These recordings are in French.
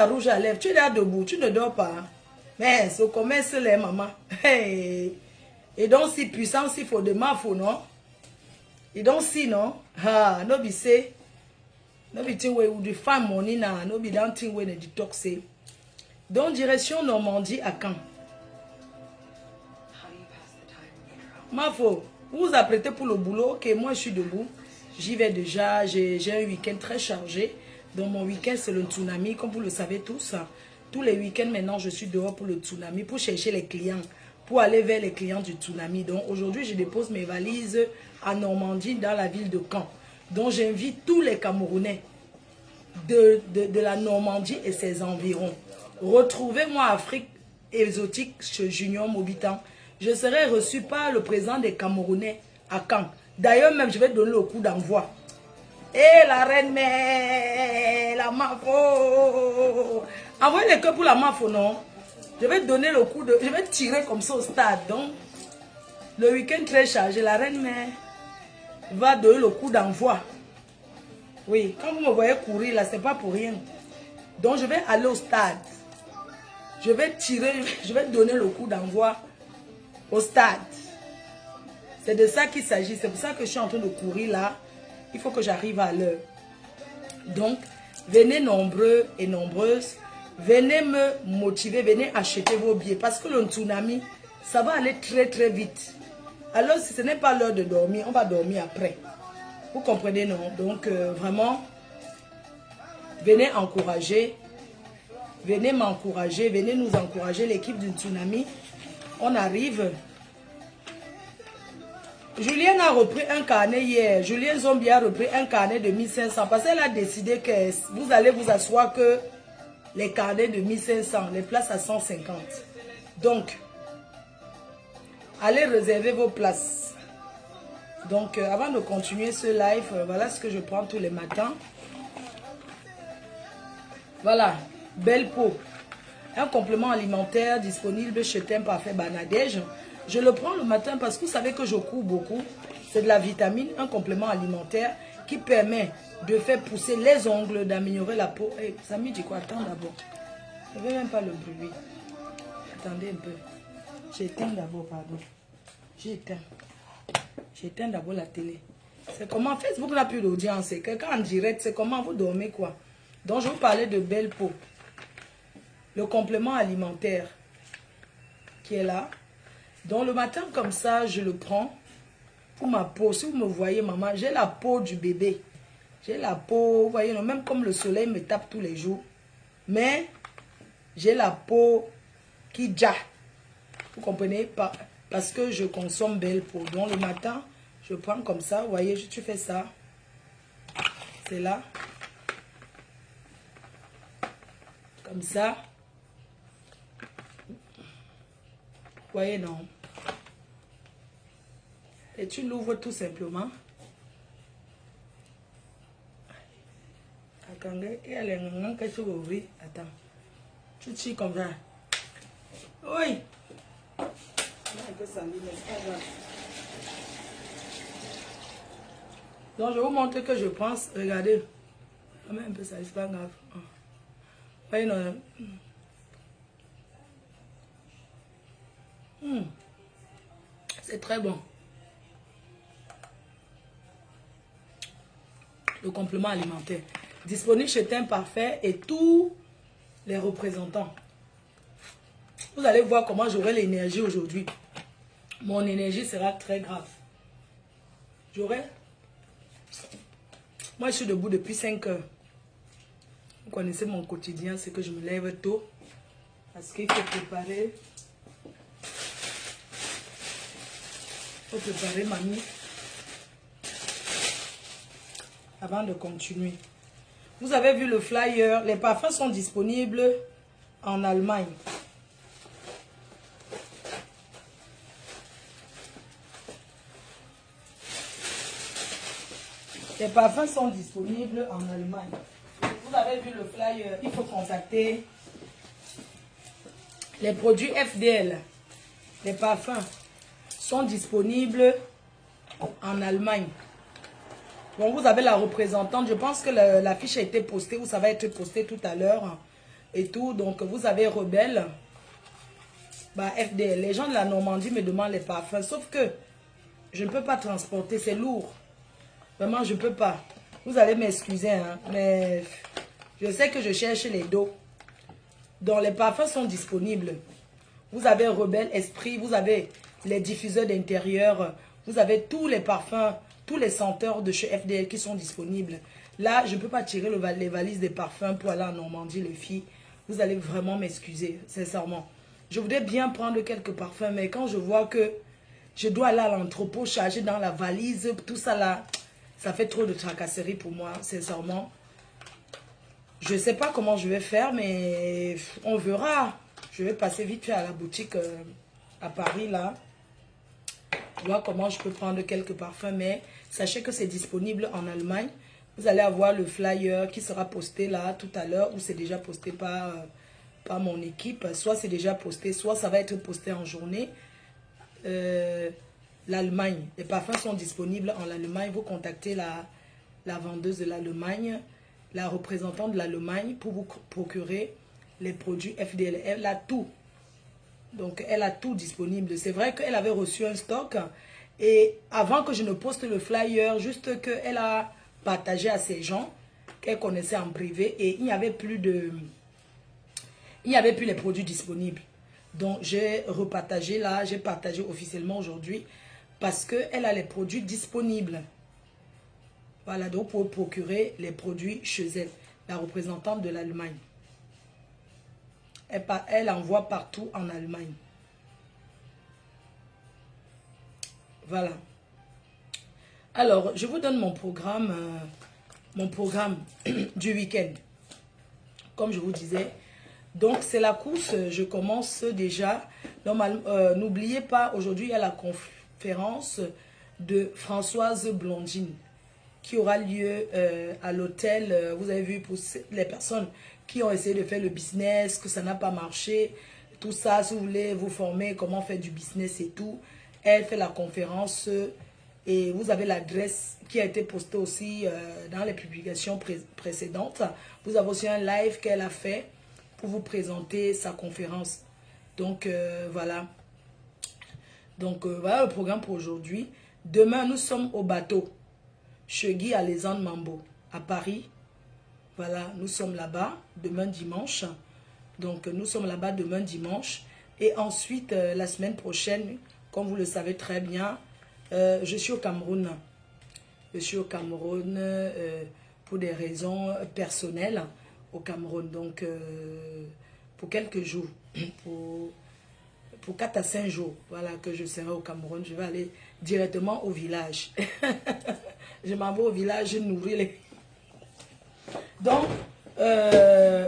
rouge à lèvres, tu es là debout, tu ne dors pas. Mais ce commerce là, maman. Hey. Et donc si puissant, si faut de ma faut, non? Et donc si, non? Ah, no be say. No be thing where you find money now. No be that thing where they talk say. Donc direction Normandie à Caen. Ma faut. Vous vous apprêtez pour le boulot. Ok, moi je suis debout. J'y vais déjà. J'ai un week-end très chargé. Donc mon week-end c'est le tsunami, comme vous le savez tous. Tous les week-ends maintenant je suis dehors pour le tsunami, pour chercher les clients, pour aller vers les clients du tsunami. Donc aujourd'hui je dépose mes valises à Normandie, dans la ville de Caen. Donc j'invite tous les Camerounais de la Normandie et ses environs. Retrouvez-moi Afrique exotique chez Junior Mobitan. Je serai reçu par le président des Camerounais à Caen. D'ailleurs même je vais donner le coup d'envoi. Et la reine mère, la mafo. Envoyez les cœurs pour la mafo, non? Je vais donner le coup de... Je vais tirer comme ça au stade. Donc, le week-end très chargé, la reine mère va donner le coup d'envoi. Oui, quand vous me voyez courir là, c'est pas pour rien. Donc, je vais aller au stade. Je vais tirer, je vais donner le coup d'envoi au stade. C'est de ça qu'il s'agit. C'est pour ça que je suis en train de courir là. Il faut que j'arrive à l'heure. Donc, venez nombreux et nombreuses. Venez me motiver, venez acheter vos billets. Parce que le tsunami, ça va aller très très vite. Alors, si ce n'est pas l'heure de dormir, on va dormir après. Vous comprenez, non? Donc, vraiment, venez encourager. Venez m'encourager. Venez nous encourager, l'équipe du tsunami. On arrive. Julien a repris un carnet hier. Julien Zombie a repris un carnet de 1500 parce qu'elle a décidé que vous allez vous asseoir que les carnets de 1500, les places à 150. Donc, allez réserver vos places. Donc, avant de continuer ce live, voilà ce que je prends tous les matins. Voilà, belle peau. Un complément alimentaire disponible chez Teint Parfait Banadège. Je le prends le matin parce que vous savez que je cours beaucoup. C'est de la vitamine, un complément alimentaire qui permet de faire pousser les ongles, d'améliorer la peau. Hey, Samy dit quoi? Attends d'abord. Je ne veux même pas le bruit. Attendez un peu. J'éteins d'abord, pardon. J'éteins d'abord la télé. C'est comment Facebook n'a plus d'audience. C'est quelqu'un en direct. C'est comment vous dormez quoi. Donc je vous parlais de belle peau. Le complément alimentaire qui est là. Donc le matin comme ça, je le prends pour ma peau. Si vous me voyez, maman, j'ai la peau du bébé. J'ai la peau, vous voyez, même comme le soleil me tape tous les jours. Mais j'ai la peau qui ja. Vous comprenez pas? Parce que je consomme belle peau. Donc le matin, je prends comme ça. Vous voyez, tu fais ça. C'est là. Comme ça. Vous voyez, non? Et tu l'ouvres tout simplement. Attends, tu tires comme ça. Oui. Donc, je vais vous montrer que je pense. Regardez. Un peu ça, c'est pas grave. Voyez, non. C'est très bon. Le complément alimentaire. Disponible chez Teint Parfait et tous les représentants. Vous allez voir comment j'aurai l'énergie aujourd'hui. Mon énergie sera très grave. J'aurai... Moi, je suis debout depuis 5 heures. Vous connaissez mon quotidien, c'est que je me lève tôt. Parce qu'il faut préparer... mamie. Avant de continuer. Vous avez vu le flyer. Les parfums sont disponibles en Allemagne. Les parfums sont disponibles en Allemagne. Vous avez vu le flyer. Il faut contacter les produits FDL. Les parfums sont disponibles en Allemagne. Bon, vous avez la représentante. Je pense que l'affiche a été postée ou ça va être posté tout à l'heure. et tout. Donc, vous avez Rebelle. Bah, FDL. Les gens de la Normandie me demandent les parfums. Sauf que je ne peux pas transporter. C'est lourd. Vraiment, je ne peux pas. Vous allez m'excuser, hein, mais je sais que je cherche les dos. Donc, les parfums sont disponibles. Vous avez Rebelle, Esprit. Vous avez les diffuseurs d'intérieur. Vous avez tous les parfums, tous les senteurs de chez FDL qui sont disponibles. Là, je ne peux pas tirer les valises des parfums pour aller en Normandie, les filles. Vous allez vraiment m'excuser, sincèrement. Je voudrais bien prendre quelques parfums, mais quand je vois que je dois aller à l'entrepôt, charger dans la valise, tout ça là, ça fait trop de tracasserie pour moi, sincèrement. Je ne sais pas comment je vais faire, mais on verra. Je vais passer vite fait à la boutique à Paris, là. Voir comment je peux prendre quelques parfums, mais sachez que c'est disponible en Allemagne. Vous allez avoir le flyer qui sera posté là tout à l'heure, ou c'est déjà posté par mon équipe. Soit c'est déjà posté, soit ça va être posté en journée. L'Allemagne, les parfums sont disponibles en Allemagne. Vous contactez la vendeuse de l'Allemagne, la représentante de l'Allemagne pour vous procurer les produits FDL. Elle a tout. Donc, elle a tout disponible. C'est vrai qu'elle avait reçu un stock. Et avant que je ne poste le flyer, juste qu'elle a partagé à ses gens qu'elle connaissait en privé. Et il n'y avait plus les produits disponibles. Donc, j'ai repartagé là. J'ai partagé officiellement aujourd'hui. Parce qu'elle a les produits disponibles. Voilà, donc pour procurer les produits chez elle. La représentante de l'Allemagne. Elle envoie partout en Allemagne. Voilà. Alors, je vous donne mon programme du week-end. Comme je vous disais. Donc, c'est la course. Je commence déjà. N'oubliez pas, aujourd'hui, il y a la conférence de Françoise Blondine qui aura lieu à l'hôtel. Vous avez vu, pour les personnes qui ont essayé de faire le business, que ça n'a pas marché, tout ça, si vous voulez vous former, comment faire du business et tout, elle fait la conférence et vous avez l'adresse qui a été postée aussi dans les publications précédentes. Vous avez aussi un live qu'elle a fait pour vous présenter sa conférence. Donc, voilà. Donc, voilà le programme pour aujourd'hui. Demain, nous sommes au bateau. Chegui à Alexandre Mambo, à Paris. Voilà, nous sommes là-bas demain dimanche. Donc, nous sommes là-bas demain dimanche. Et ensuite, la semaine prochaine, comme vous le savez très bien, je suis au Cameroun. Je suis au Cameroun pour des raisons personnelles au Cameroun. Donc, pour quelques jours, pour 4 à 5 jours, voilà, que je serai au Cameroun. Je vais aller directement au village. Je m'en vais au village nourrir les... Donc,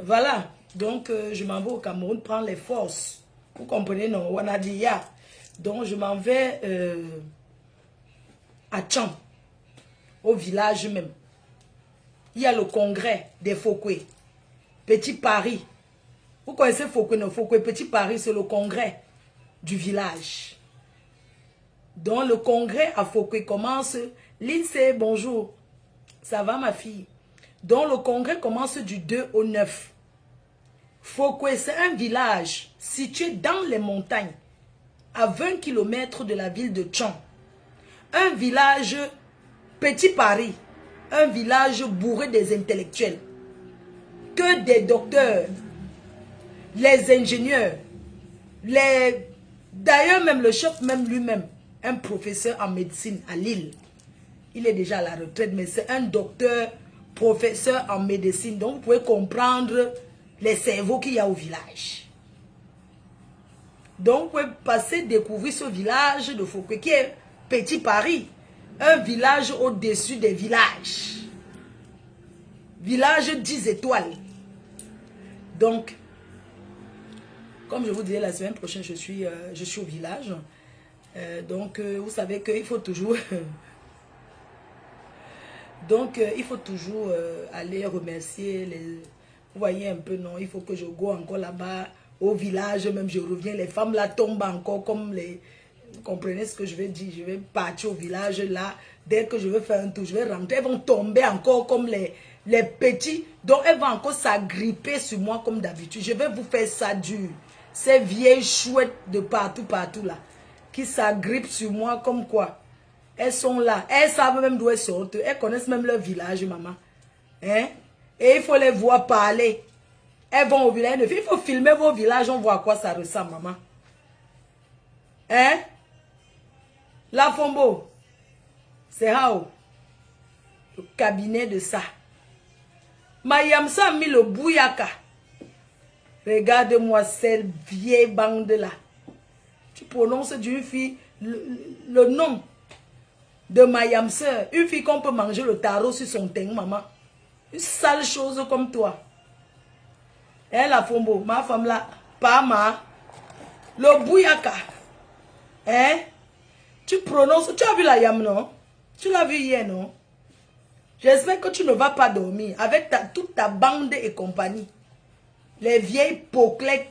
voilà. Donc, je m'en vais au Cameroun prendre les forces. Vous comprenez, non? On a dit ya. Donc, je m'en vais à Tcham, au village même. Il y a le congrès des Fokwe. Petit Paris. Vous connaissez Fokwe, non? Fokwe, Petit Paris, c'est le congrès du village. Donc, le congrès à Fokwe commence. Lindsay, bonjour. Ça va, ma fille? Donc, le congrès commence du 2 au 9. Fokwe, c'est un village situé dans les montagnes, à 20 km de la ville de Tcham. Un village, Petit Paris, un village bourré des intellectuels. Que des docteurs, les ingénieurs, d'ailleurs même le chef même lui-même, un professeur en médecine à Lille. Il est déjà à la retraite, mais c'est un docteur, professeur en médecine. Donc, vous pouvez comprendre les cerveaux qu'il y a au village. Donc, vous pouvez passer découvrir ce village de Fokwe, qui est Petit Paris. Un village au-dessus des villages. Village 10 étoiles. Donc, comme je vous disais, la semaine prochaine, je suis au village. Donc, vous savez qu'il faut toujours... Donc, il faut toujours aller remercier les... Vous voyez un peu, non? Il faut que je go encore là-bas, au village, même je reviens. Les femmes là tombent encore comme les... Vous comprenez ce que je veux dire? Je vais partir au village là. Dès que je vais faire un tour, je vais rentrer. Elles vont tomber encore comme les les petits, donc elle va encore s'agripper sur moi comme d'habitude. Je vais vous faire ça dur. Ces vieilles chouettes de partout, partout là, qui s'agrippent sur moi comme quoi. Elles sont là. Elles savent même d'où elles sortent. Elles connaissent même leur village, maman. Hein? Et il faut les voir parler. Elles vont au village. Il faut filmer vos villages. On voit à quoi ça ressemble, maman. Hein? La Fombo. C'est how? Le cabinet de ça. Mayamsa a mis le bouyaka. Regarde-moi cette vieille bande là. Tu prononces d'une fille le nom de Mayamsa. Une fille qu'on peut manger le tarot sur son teint, maman. Une sale chose comme toi. Hein, la Fombo, ma femme là, pas ma. Le bouyaka. Hein? Tu prononces, tu as vu la yam, non? Tu l'as vu hier, non? J'espère que tu ne vas pas dormir avec toute ta bande et compagnie. Les vieilles poclettes.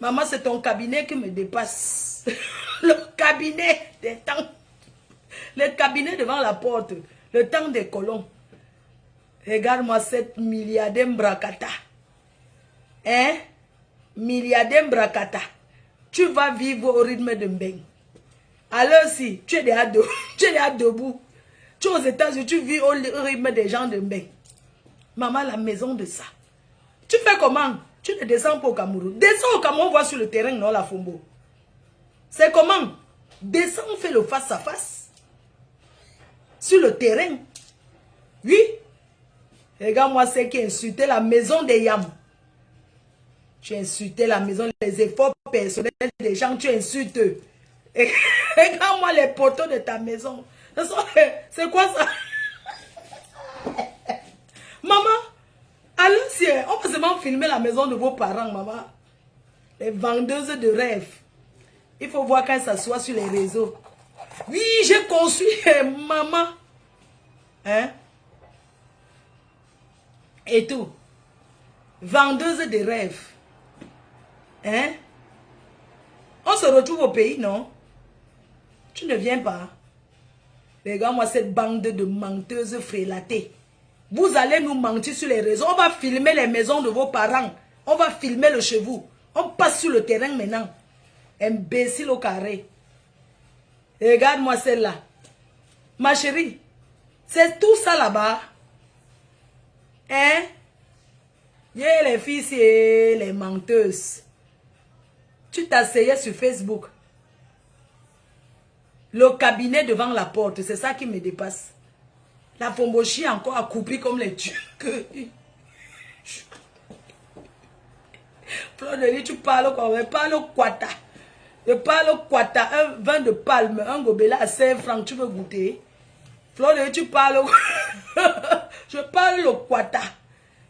Maman, c'est ton cabinet qui me dépasse. Le cabinet des temps. Le cabinet devant la porte. Le temps des colons. Regarde-moi cette milliardaire bracata. Hein? Milliardaire bracata. Tu vas vivre au rythme de Mbeng. Alors si, tu es déjà debout. Tu es aux États-Unis, tu vis au rythme des gens de Mbeng. Maman, la maison de ça. Tu fais comment? Tu ne descends pas au Cameroun. Descends au Cameroun, on voit sur le terrain, non, la Fombo. C'est comment? Descends, on fait le face à face. Sur le terrain. Oui. Regarde-moi, c'est qui a insulté la maison des Yam. Tu as insulté la maison, les efforts personnels des gens, tu insultes. Regarde-moi les poteaux de ta maison. C'est quoi ça? Maman, à l'ancien, on peut seulement filmer la maison de vos parents, maman. Les vendeuses de rêves. Il faut voir quand ça soit sur les réseaux. Oui, j'ai construit, maman. Hein? Et tout. Vendeuse de rêves. Hein? On se retrouve au pays, non? Tu ne viens pas. Regarde-moi cette bande de menteuses frélatées. Vous allez nous mentir sur les réseaux. On va filmer les maisons de vos parents. On va filmer le chez vous. On passe sur le terrain maintenant. Imbécile au carré. Regarde-moi celle-là. Ma chérie, c'est tout ça là-bas. Hein? Yeah, les filles, c'est les menteuses. Tu t'asseyais sur Facebook. Le cabinet devant la porte, c'est ça qui me dépasse. La Fombochi encore accouplie comme les Turcs. Fleur de lit, tu parles quoi? Je parle quata. Je parle quata. Un vin de palme, un gobelet à 5 francs, tu veux goûter? Fleur de lit, tu parles. Je parle le quata.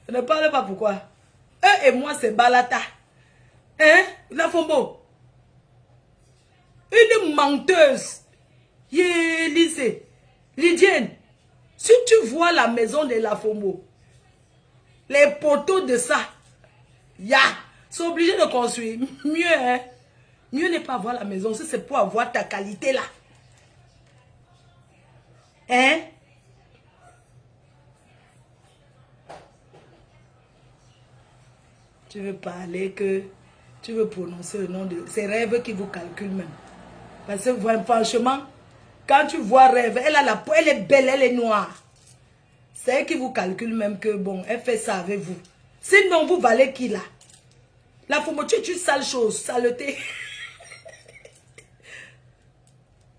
Je ne parle pas pourquoi. Eux et moi, c'est balata. Hein? La Fombo. Une menteuse. Yeah, lycée. Lydienne. Si tu vois la maison de la Fombo, les poteaux de ça, c'est obligé de construire. Mieux, hein? Mieux n'est pas avoir la maison si c'est pour avoir ta qualité là. Hein? Tu veux parler que tu veux prononcer le nom de ces rêves qui vous calculent même. Parce que franchement, quand tu vois rêve, elle a la peau, elle est belle, elle est noire. C'est elle qui vous calcule même que bon, elle fait ça avec vous. Sinon, vous valez qui là? La Fombo, tu es une sale chose, saleté.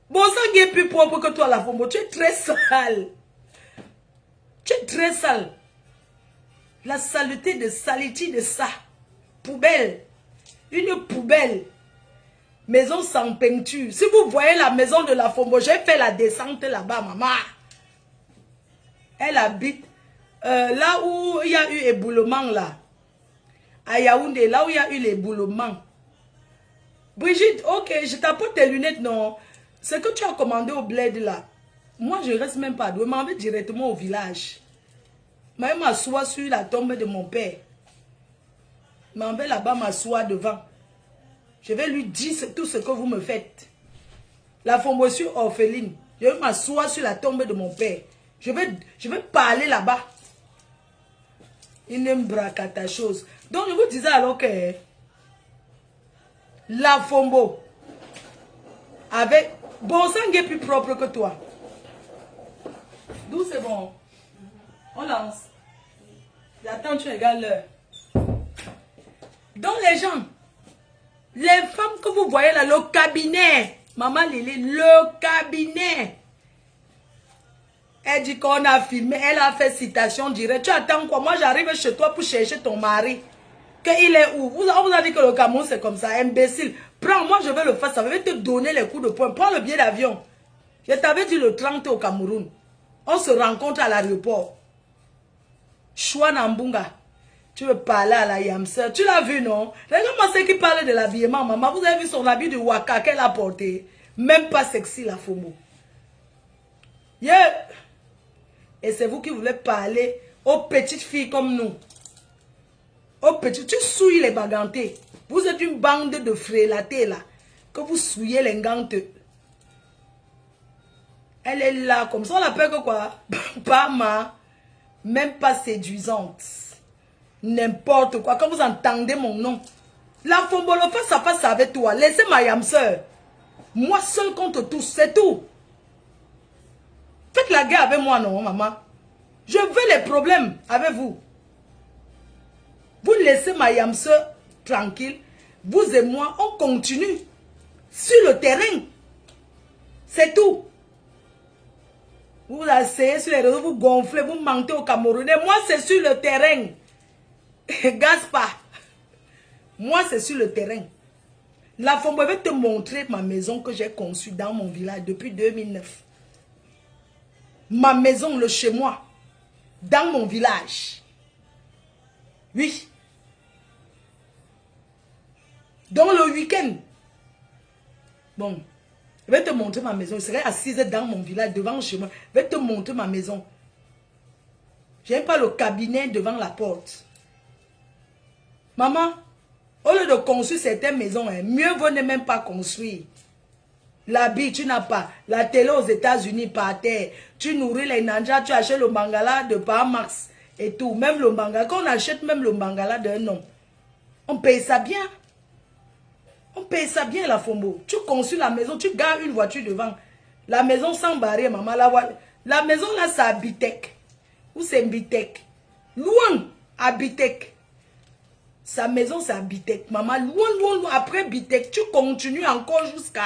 Bon, ça n'est plus propre que toi, la Fombo. Tu es très sale. Tu es très sale. La saleté de saleté de ça. Poubelle. Une poubelle. Maison sans peinture. Si vous voyez la maison de la Fombo, j'ai fait la descente là-bas, maman. Elle habite là où il y a eu éboulement là. À Yaoundé, là où il y a eu l'éboulement. Brigitte, ok, je t'apporte tes lunettes, non. Ce que tu as commandé au bled là. Moi, je ne reste même pas. Je m'en vais directement au village. Je m'assois sur la tombe de mon père. Je m'en vais là-bas m'asseoir devant. Je vais lui dire tout ce que vous me faites. La Fombo sur orpheline. Je vais m'asseoir sur la tombe de mon père. Je vais parler là-bas. Il n'aime braquer ta chose. Donc, je vous disais alors que la Fombo, avec bon sang est plus propre que toi. D'où c'est bon. On lance. J'attends, tu regardes l'heure. Donc les gens, les femmes que vous voyez là, le cabinet, Maman Lily, le cabinet. Elle dit qu'on a filmé, elle a fait citation directe. Tu attends quoi? Moi j'arrive chez toi pour chercher ton mari. Il est où? On vous a dit que le Cameroun c'est comme ça, imbécile. Prends, moi je vais le faire, ça va te donner les coups de poing. Prends le billet d'avion. Je t'avais dit le 30 au Cameroun. On se rencontre à l'aéroport. Chouanambunga. Tu veux parler à la Yamser. Tu l'as vu, non? Regarde-moi ceux qui parlaient de l'habillement, maman. Vous avez vu son habit de Waka qu'elle a porté. Même pas sexy, la Fomo. Yeah. Et c'est vous qui voulez parler aux petites filles comme nous. Aux petites. Tu souilles les bagantés. Vous êtes une bande de frélatés, là. Que vous souillez les gantes. Elle est là, comme ça. On l'appelle que quoi? Pas ma. Même pas séduisante. N'importe quoi. Quand vous entendez mon nom. La Fombolo face à face avec toi. Laissez ma Yamser. Moi seul contre tous. C'est tout. Faites la guerre avec moi, non, maman. Je veux les problèmes avec vous. Vous laissez ma Yamser tranquille. Vous et moi, on continue. Sur le terrain. C'est tout. Vous asseyez sur les réseaux, vous gonflez, vous mentez aux Camerounais. Moi, c'est sur le terrain. Gaspard. Moi, c'est sur le terrain. La femme va te montrer ma maison que j'ai conçue dans mon village depuis 2009. Ma maison, le chez moi. Dans mon village. Oui. Dans le week-end. Bon. Je vais te montrer ma maison. Je serai assise dans mon village, devant chez moi. Je vais te montrer ma maison. Je n'aime pas le cabinet devant la porte. Maman, au lieu de construire certaines maisons, mieux vaut ne même pas construire. L'habit, tu n'as pas. La télé aux États-Unis par terre. Tu nourris les nanjas, tu achètes le mangala de par Max et tout. Même le mangala. Quand on achète même le mangala d'un homme, on paye ça bien. On paye ça bien, la Fombo. Tu construis la maison, tu gares une voiture devant. La maison sans barrière, maman. La maison là, c'est à Bitek. Ou c'est Bitek. Loin à Bitek. Sa maison, c'est à Bitek. Maman, loin. Après Bitek, tu continues encore jusqu'à...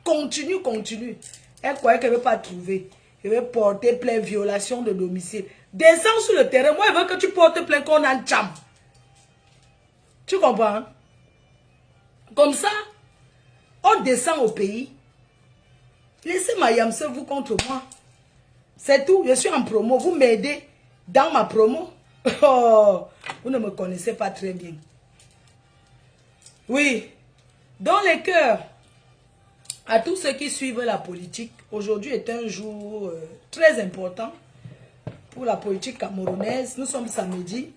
Continue. Elle croyait qu'elle ne veut pas trouver. Elle veut porter plainte violation de domicile. Descends sur le terrain. Moi, elle veut que tu portes plainte qu'on a un cham. Tu comprends? Hein? Comme ça, on descend au pays. Laissez ma Yamse vous contre moi. C'est tout. Je suis en promo. Vous m'aidez dans ma promo. Oh, vous ne me connaissez pas très bien. Oui. Dans les cœurs, à tous ceux qui suivent la politique, aujourd'hui est un jour très important pour la politique camerounaise. Nous sommes samedi.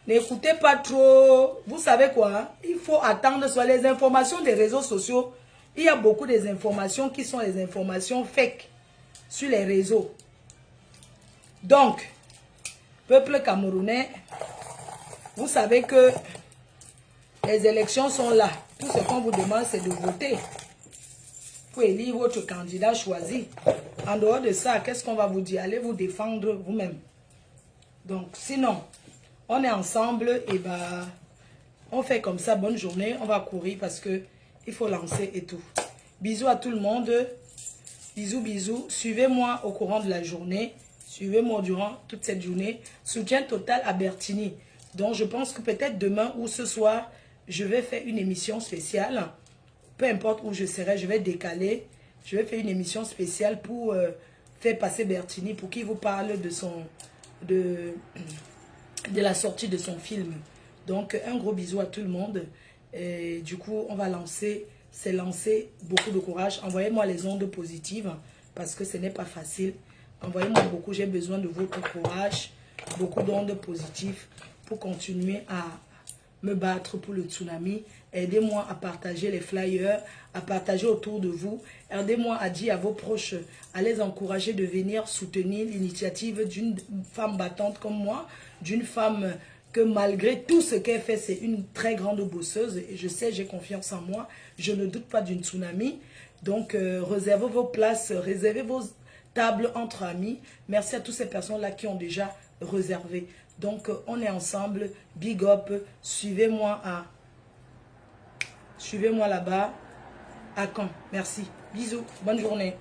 N'écoutez pas trop. Vous savez quoi? Il faut attendre sur les informations des réseaux sociaux. Il y a beaucoup des informations qui sont les informations fake sur les réseaux. Donc, peuple camerounais, vous savez que les élections sont là. Tout ce qu'on vous demande, c'est de voter pour élire votre candidat choisi. En dehors de ça, qu'est-ce qu'on va vous dire? Allez vous défendre vous-même. Donc, sinon, on est ensemble et bah, on fait comme ça. Bonne journée. On va courir parce que il faut lancer et tout. Bisous à tout le monde. Bisous. Suivez-moi au courant de la journée. Suivez-moi durant toute cette journée. Soutien total à Bertini. Donc, je pense que peut-être demain ou ce soir, je vais faire une émission spéciale. Peu importe où je serai, je vais décaler. Je vais faire une émission spéciale pour faire passer Bertini, pour qu'il vous parle de la sortie de son film. Donc, un gros bisou à tout le monde. Et du coup, on va lancer, beaucoup de courage. Envoyez-moi les ondes positives, parce que ce n'est pas facile. Envoyez-moi beaucoup, j'ai besoin de votre courage, beaucoup d'ondes positives pour continuer me battre pour le tsunami. Aidez-moi à partager les flyers, à partager autour de vous. Aidez-moi à dire à vos proches, à les encourager de venir soutenir l'initiative d'une femme battante comme moi, d'une femme que malgré tout ce qu'elle fait, c'est une très grande bosseuse. Et je sais, j'ai confiance en moi. Je ne doute pas d'une tsunami. Donc, réservez vos places, réservez vos tables entre amis. Merci à toutes ces personnes-là qui ont déjà réservé. Donc, on est ensemble. Big up. Suivez-moi là-bas. À Caen. Merci. Bisous. Bonne journée.